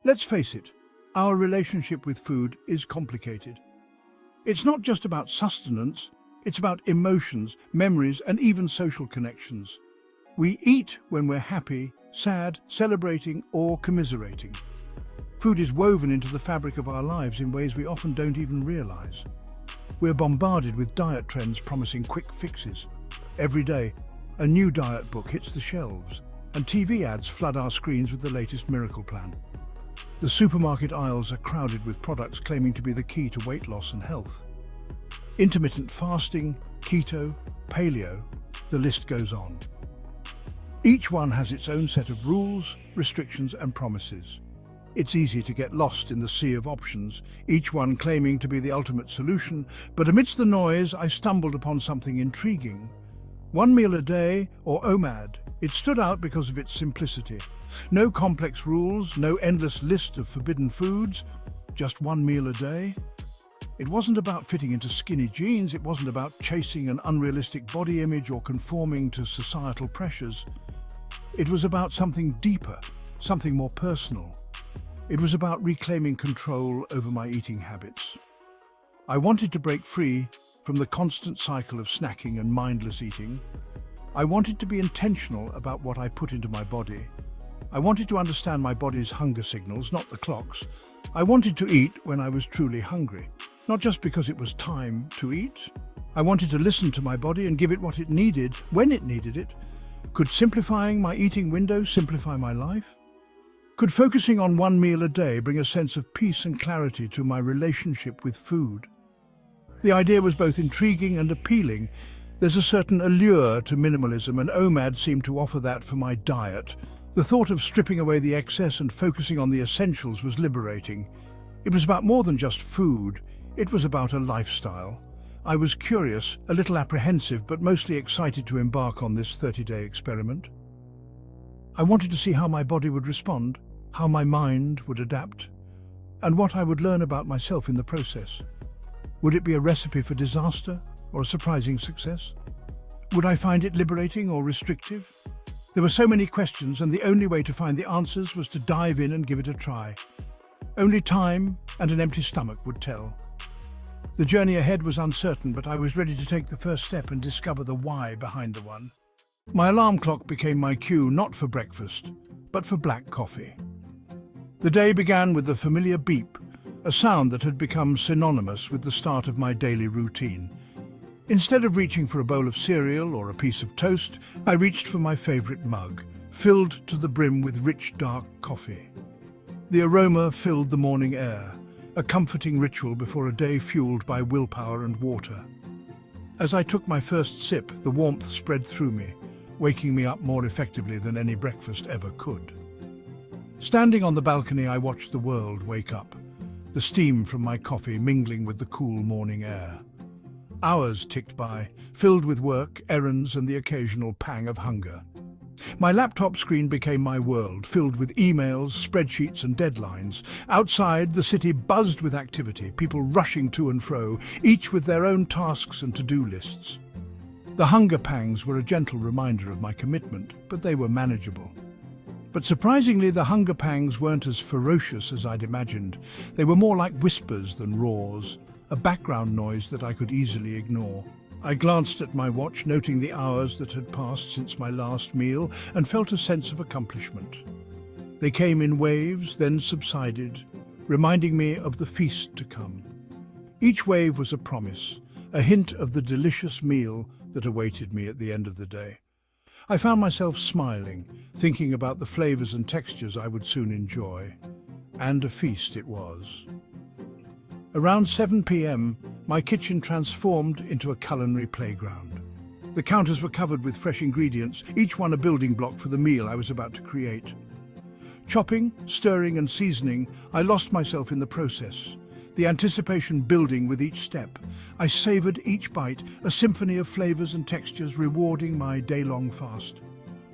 Let's face it, our relationship with food is complicated. It's not just about sustenance, it's about emotions, memories, and even social connections. We eat when we're happy, sad, celebrating, or commiserating. Food is woven into the fabric of our lives in ways we often don't even realize. We're bombarded with diet trends promising quick fixes. Every day, a new diet book hits the shelves, and TV ads flood our screens with the latest miracle plan. The supermarket aisles are crowded with products claiming to be the key to weight loss and health. Intermittent fasting, keto, paleo, the list goes on. Each one has its own set of rules, restrictions, and promises. It's easy to get lost in the sea of options, each one claiming to be the ultimate solution, but amidst the noise, I stumbled upon something intriguing. 1 meal a day, or OMAD. It stood out because of its simplicity. No complex rules, no endless list of forbidden foods, just 1 meal a day. It wasn't about fitting into skinny jeans, it wasn't about chasing an unrealistic body image or conforming to societal pressures. It was about something deeper, something more personal. It was about reclaiming control over my eating habits. I wanted to break free from the constant cycle of snacking and mindless eating. I wanted to be intentional about what I put into my body. I wanted to understand my body's hunger signals, not the clocks. I wanted to eat when I was truly hungry, not just because it was time to eat. I wanted to listen to my body and give it what it needed, when it needed it. Could simplifying my eating window simplify my life? Could focusing on 1 meal a day bring a sense of peace and clarity to my relationship with food? The idea was both intriguing and appealing. There's a certain allure to minimalism, and OMAD seemed to offer that for my diet. The thought of stripping away the excess and focusing on the essentials was liberating. It was about more than just food. It was about a lifestyle. I was curious, a little apprehensive, but mostly excited to embark on this 30-day experiment. I wanted to see how my body would respond, how my mind would adapt, and what I would learn about myself in the process. Would it be a recipe for disaster or a surprising success? Would I find it liberating or restrictive? There were so many questions, and the only way to find the answers was to dive in and give it a try. Only time and an empty stomach would tell. The journey ahead was uncertain, but I was ready to take the first step and discover the why behind the one. My alarm clock became my cue, not for breakfast, but for black coffee. The day began with the familiar beep, a sound that had become synonymous with the start of my daily routine. Instead of reaching for a bowl of cereal or a piece of toast, I reached for my favorite mug, filled to the brim with rich, dark coffee. The aroma filled the morning air, a comforting ritual before a day fueled by willpower and water. As I took my first sip, the warmth spread through me, waking me up more effectively than any breakfast ever could. Standing on the balcony, I watched the world wake up, the steam from my coffee mingling with the cool morning air. Hours ticked by, filled with work, errands, and the occasional pang of hunger. My laptop screen became my world, filled with emails, spreadsheets, and deadlines. Outside, the city buzzed with activity, people rushing to and fro, each with their own tasks and to-do lists. The hunger pangs were a gentle reminder of my commitment, but they were manageable. But surprisingly, the hunger pangs weren't as ferocious as I'd imagined. They were more like whispers than roars, a background noise that I could easily ignore. I glanced at my watch, noting the hours that had passed since my last meal, and felt a sense of accomplishment. They came in waves, then subsided, reminding me of the feast to come. Each wave was a promise, a hint of the delicious meal that awaited me at the end of the day. I found myself smiling, thinking about the flavors and textures I would soon enjoy. And a feast it was. Around 7 p.m., my kitchen transformed into a culinary playground. The counters were covered with fresh ingredients, each one a building block for the meal I was about to create. Chopping, stirring, and seasoning, I lost myself in the process, the anticipation building with each step. I savored each bite, a symphony of flavors and textures rewarding my day-long fast.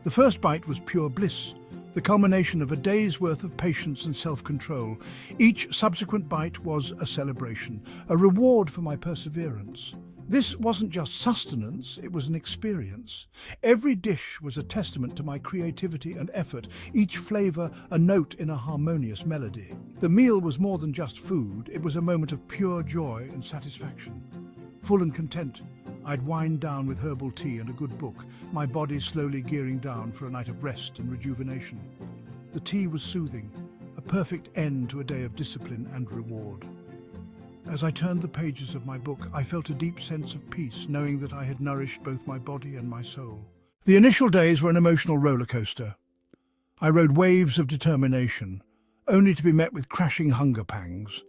The first bite was pure bliss, the culmination of a day's worth of patience and self-control. Each subsequent bite was a celebration, a reward for my perseverance. This wasn't just sustenance, it was an experience. Every dish was a testament to my creativity and effort, each flavor a note in a harmonious melody. The meal was more than just food, it was a moment of pure joy and satisfaction. Full and content, I'd wind down with herbal tea and a good book, my body slowly gearing down for a night of rest and rejuvenation. The tea was soothing, a perfect end to a day of discipline and reward. As I turned the pages of my book, I felt a deep sense of peace, knowing that I had nourished both my body and my soul. The initial days were an emotional roller coaster. I rode waves of determination, only to be met with crashing hunger pangs.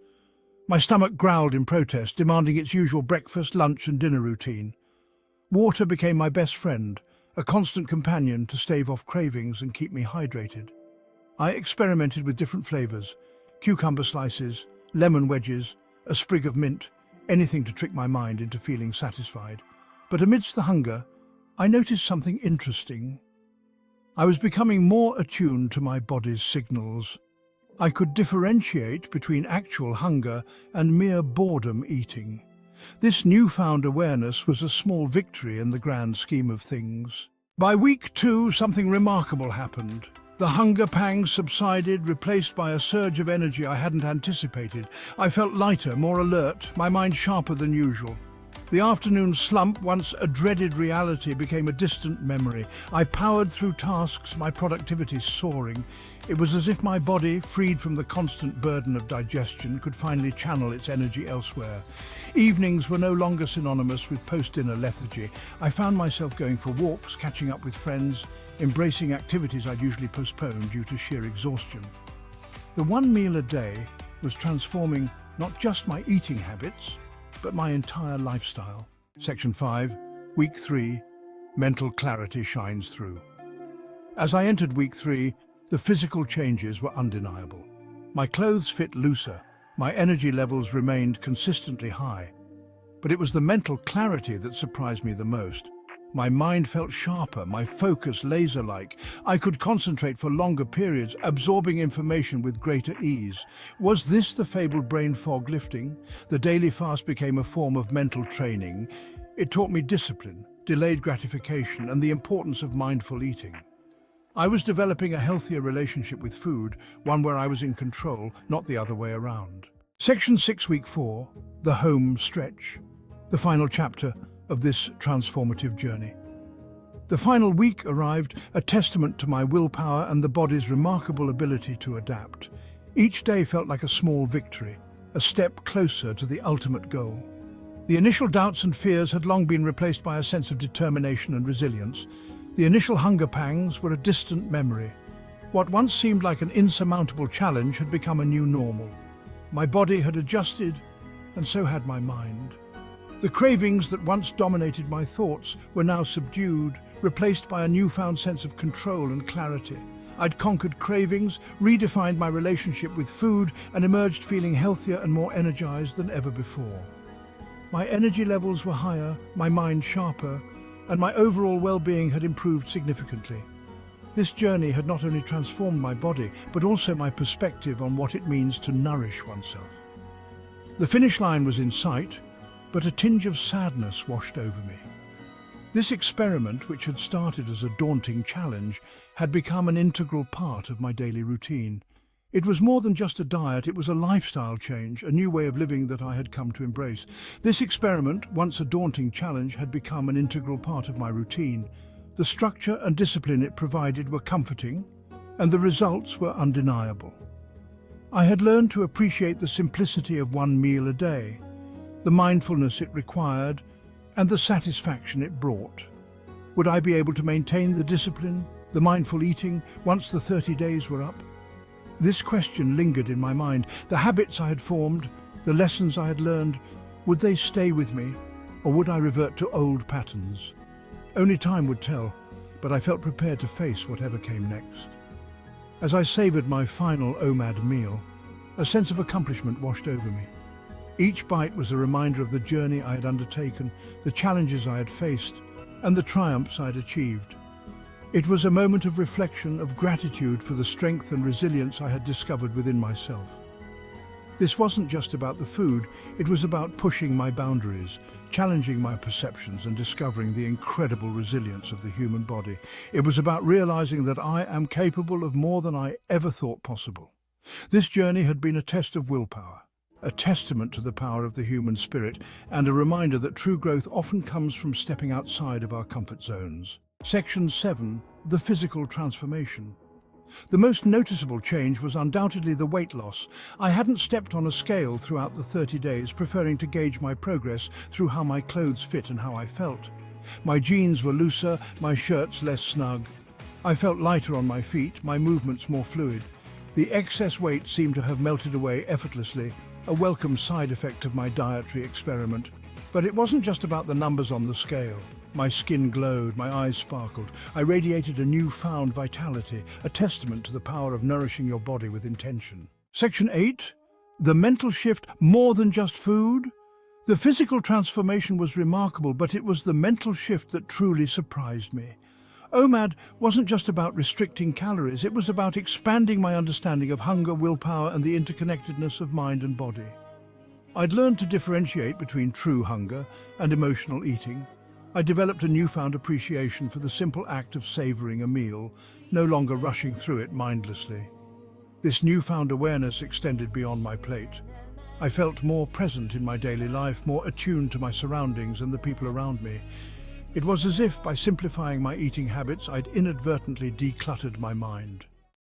My stomach growled in protest, demanding its usual breakfast, lunch and dinner routine. Water became my best friend, a constant companion to stave off cravings and keep me hydrated. I experimented with different flavors, cucumber slices, lemon wedges, a sprig of mint, anything to trick my mind into feeling satisfied. But amidst the hunger, I noticed something interesting. I was becoming more attuned to my body's signals. I could differentiate between actual hunger and mere boredom eating. This newfound awareness was a small victory in the grand scheme of things. By week 2, something remarkable happened. The hunger pangs subsided, replaced by a surge of energy I hadn't anticipated. I felt lighter, more alert, my mind sharper than usual. The afternoon slump, once a dreaded reality, became a distant memory. I powered through tasks, my productivity soaring. It was as if my body, freed from the constant burden of digestion, could finally channel its energy elsewhere. Evenings were no longer synonymous with post-dinner lethargy. I found myself going for walks, catching up with friends, embracing activities I'd usually postpone due to sheer exhaustion. The one meal a day was transforming not just my eating habits, but my entire lifestyle. Section 5, Week 3, Mental clarity shines through. As I entered Week 3, the physical changes were undeniable. My clothes fit looser, my energy levels remained consistently high. But it was the mental clarity that surprised me the most. My mind felt sharper, my focus laser-like. I could concentrate for longer periods, absorbing information with greater ease. Was this the fabled brain fog lifting? The daily fast became a form of mental training. It taught me discipline, delayed gratification, and the importance of mindful eating. I was developing a healthier relationship with food, one where I was in control, not the other way around. Section 6, Week 4, The Home Stretch. The final chapter of this transformative journey. The final week arrived, a testament to my willpower and the body's remarkable ability to adapt. Each day felt like a small victory, a step closer to the ultimate goal. The initial doubts and fears had long been replaced by a sense of determination and resilience. The initial hunger pangs were a distant memory. What once seemed like an insurmountable challenge had become a new normal. My body had adjusted, and so had my mind. The cravings that once dominated my thoughts were now subdued, replaced by a newfound sense of control and clarity. I'd conquered cravings, redefined my relationship with food, and emerged feeling healthier and more energized than ever before. My energy levels were higher, my mind sharper, and my overall well-being had improved significantly. This journey had not only transformed my body, but also my perspective on what it means to nourish oneself. The finish line was in sight, but a tinge of sadness washed over me. This experiment, which had started as a daunting challenge, had become an integral part of my daily routine. It was more than just a diet, it was a lifestyle change, a new way of living that I had come to embrace. This experiment, once a daunting challenge, had become an integral part of my routine. The structure and discipline it provided were comforting, and the results were undeniable. I had learned to appreciate the simplicity of one meal a day, the mindfulness it required, and the satisfaction it brought. Would I be able to maintain the discipline, the mindful eating, once the 30 days were up? This question lingered in my mind. The habits I had formed, the lessons I had learned, would they stay with me, or would I revert to old patterns? Only time would tell, but I felt prepared to face whatever came next. As I savoured my final OMAD meal, a sense of accomplishment washed over me. Each bite was a reminder of the journey I had undertaken, the challenges I had faced, and the triumphs I had achieved. It was a moment of reflection, of gratitude for the strength and resilience I had discovered within myself. This wasn't just about the food, it was about pushing my boundaries, challenging my perceptions and discovering the incredible resilience of the human body. It was about realizing that I am capable of more than I ever thought possible. This journey had been a test of willpower, a testament to the power of the human spirit, and a reminder that true growth often comes from stepping outside of our comfort zones. Section 7. The physical transformation. The most noticeable change was undoubtedly the weight loss. I hadn't stepped on a scale throughout the 30 days, preferring to gauge my progress through how my clothes fit and how I felt. My jeans were looser, my shirts less snug. I felt lighter on my feet, my movements more fluid. The excess weight seemed to have melted away effortlessly, a welcome side effect of my dietary experiment. But it wasn't just about the numbers on the scale. My skin glowed, my eyes sparkled. I radiated a newfound vitality, a testament to the power of nourishing your body with intention. Section 8. The mental shift, more than just food. The physical transformation was remarkable, but it was the mental shift that truly surprised me. OMAD wasn't just about restricting calories, it was about expanding my understanding of hunger, willpower, and the interconnectedness of mind and body. I'd learned to differentiate between true hunger and emotional eating. I developed a newfound appreciation for the simple act of savoring a meal, no longer rushing through it mindlessly. This newfound awareness extended beyond my plate. I felt more present in my daily life, more attuned to my surroundings and the people around me. It was as if, by simplifying my eating habits, I'd inadvertently decluttered my mind.